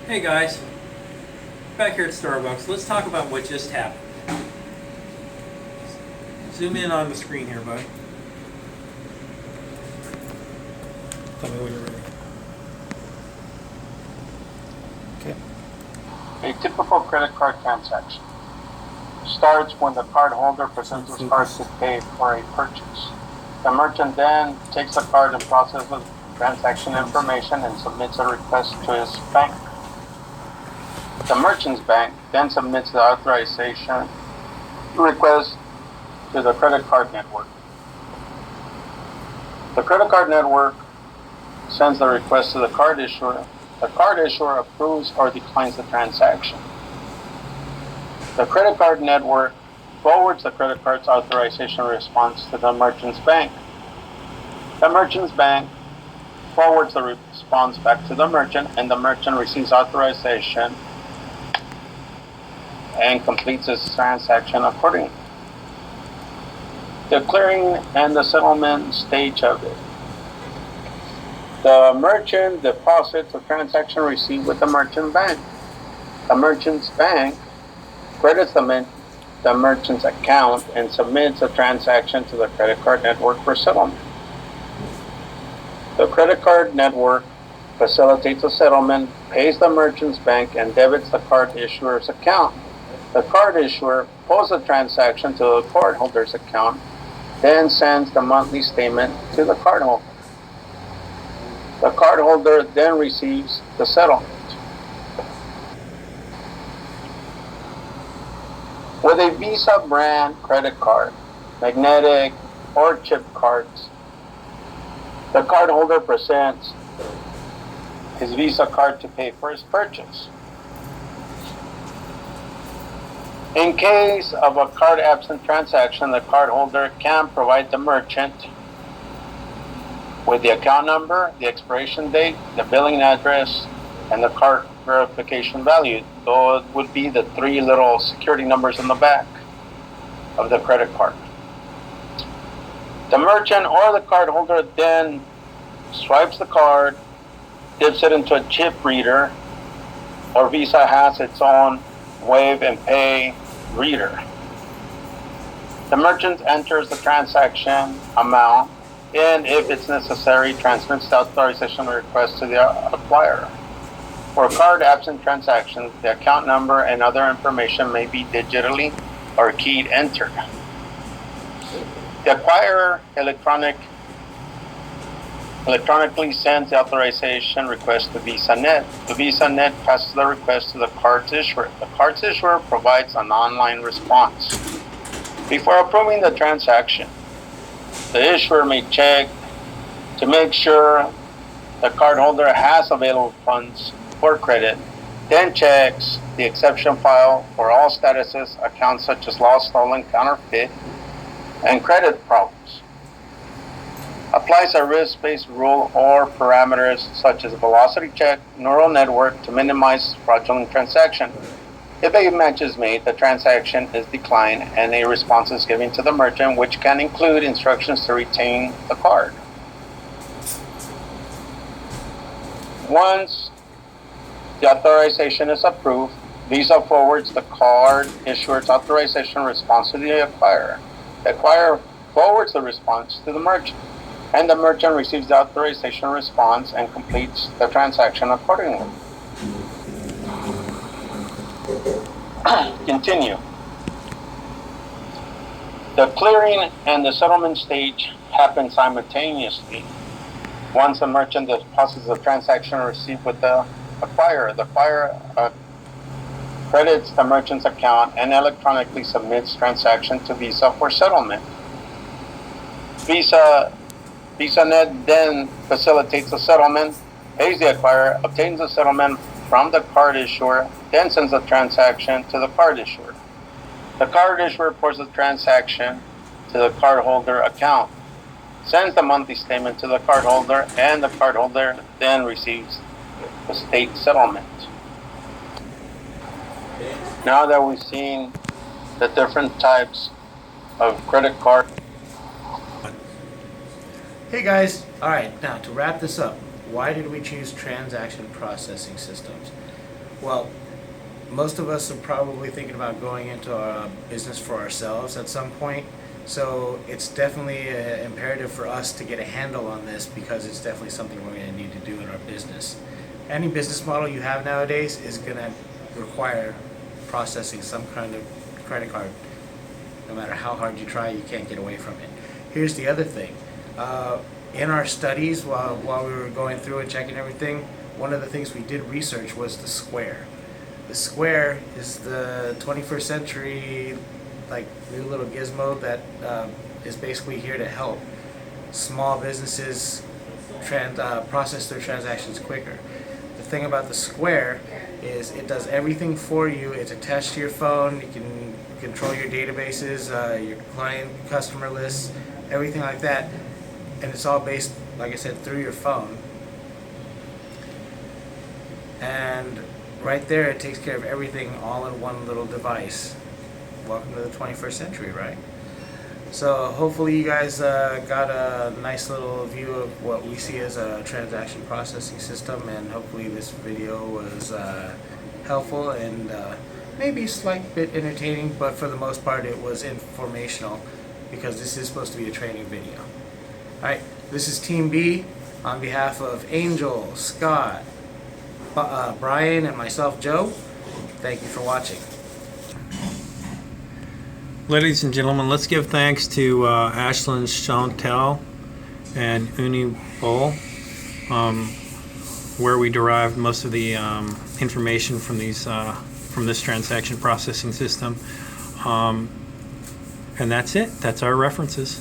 Hey guys, back here at Starbucks, let's talk about what just happened. Zoom in on the screen here, bud. Tell me when you're ready. Okay. A typical credit card transaction starts when the cardholder presents his card to pay for a purchase. The merchant then takes the card and processes transaction information and submits a request to his bank. The merchant's bank then submits the authorization request to the credit card network. The credit card network sends the request to the card issuer. The card issuer approves or declines the transaction. The credit card network forwards the credit card's authorization response to the merchant's bank. The merchant's bank forwards the response back to the merchant, and the merchant receives authorization and completes his transaction accordingly. The clearing and the settlement stage of it. The merchant deposits the transaction receipt with the merchant bank. The merchant's bank credits the merchant's account and submits a transaction to the credit card network for settlement. The credit card network facilitates the settlement, pays the merchant's bank, and debits the card issuer's account. The card issuer posts the transaction to the cardholder's account, then sends the monthly statement to the cardholder. The cardholder then receives the settlement. With a Visa brand credit card, magnetic or chip cards, the cardholder presents his Visa card to pay for his purchase. In case of a card absent transaction, the cardholder can provide the merchant with the account number, the expiration date, the billing address, and the card verification value. Those would be the three little security numbers on the back of the credit card. The merchant or the cardholder then swipes the card, dips it into a chip reader, or Visa has its own wave and pay reader. The merchant enters the transaction amount and, if it's necessary, transmits the authorization request to the acquirer. For card absent transactions, the account number and other information may be digitally or keyed entered. The acquirer electronically sends the authorization request to VisaNet. The VisaNet passes the request to the card's issuer. The card's issuer provides an online response. Before approving the transaction, the issuer may check to make sure the cardholder has available funds for credit, then checks the exception file for all statuses, accounts such as lost, stolen, counterfeit, and credit problems. Applies a risk-based rule or parameters such as velocity check, neural network to minimize fraudulent transaction. If a match is made, the transaction is declined and a response is given to the merchant, which can include instructions to retain the card. Once the authorization is approved, Visa forwards the card issuer's authorization response to the acquirer. The acquirer forwards the response to the merchant, and the merchant receives the authorization response and completes the transaction accordingly. Continue. The clearing and the settlement stage happen simultaneously. Once the merchant deposits the transaction receipt with the acquirer credits the merchant's account and electronically submits transaction to Visa for settlement. VisaNet then facilitates the settlement, pays the acquirer, obtains the settlement from the card issuer, then sends the transaction to the card issuer. The card issuer reports the transaction to the cardholder account, sends the monthly statement to the cardholder, and the cardholder then receives the state settlement. Now that we've seen the different types of credit card. Hey guys, alright, now to wrap this up, why did we choose transaction processing systems? Well, most of us are probably thinking about going into a business for ourselves at some point. So it's definitely imperative for us to get a handle on this, because it's definitely something we're going to need to do in our business. Any business model you have nowadays is going to require processing some kind of credit card. No matter how hard you try, you can't get away from it. Here's the other thing. In our studies, while we were going through and checking everything, one of the things we did research was the Square. The Square is the 21st century, like, new little gizmo that is basically here to help small businesses process their transactions quicker. The thing about the Square is it does everything for you. It's attached to your phone. You can control your databases, your client, customer lists, everything like that. And it's all based, like I said, through your phone. And right there, it takes care of everything all in one little device. Welcome to the 21st century, right? So hopefully you guys got a nice little view of what we see as a transaction processing system, and hopefully this video was helpful and maybe a slight bit entertaining, but for the most part it was informational, because this is supposed to be a training video. Alright, this is Team B on behalf of Angel, Scott, Brian, and myself, Joe. Thank you for watching. Ladies and gentlemen, let's give thanks to Ashlyn Chantel and Uni Bowl, where we derived most of the information from this transaction processing system. And that's it. That's our references.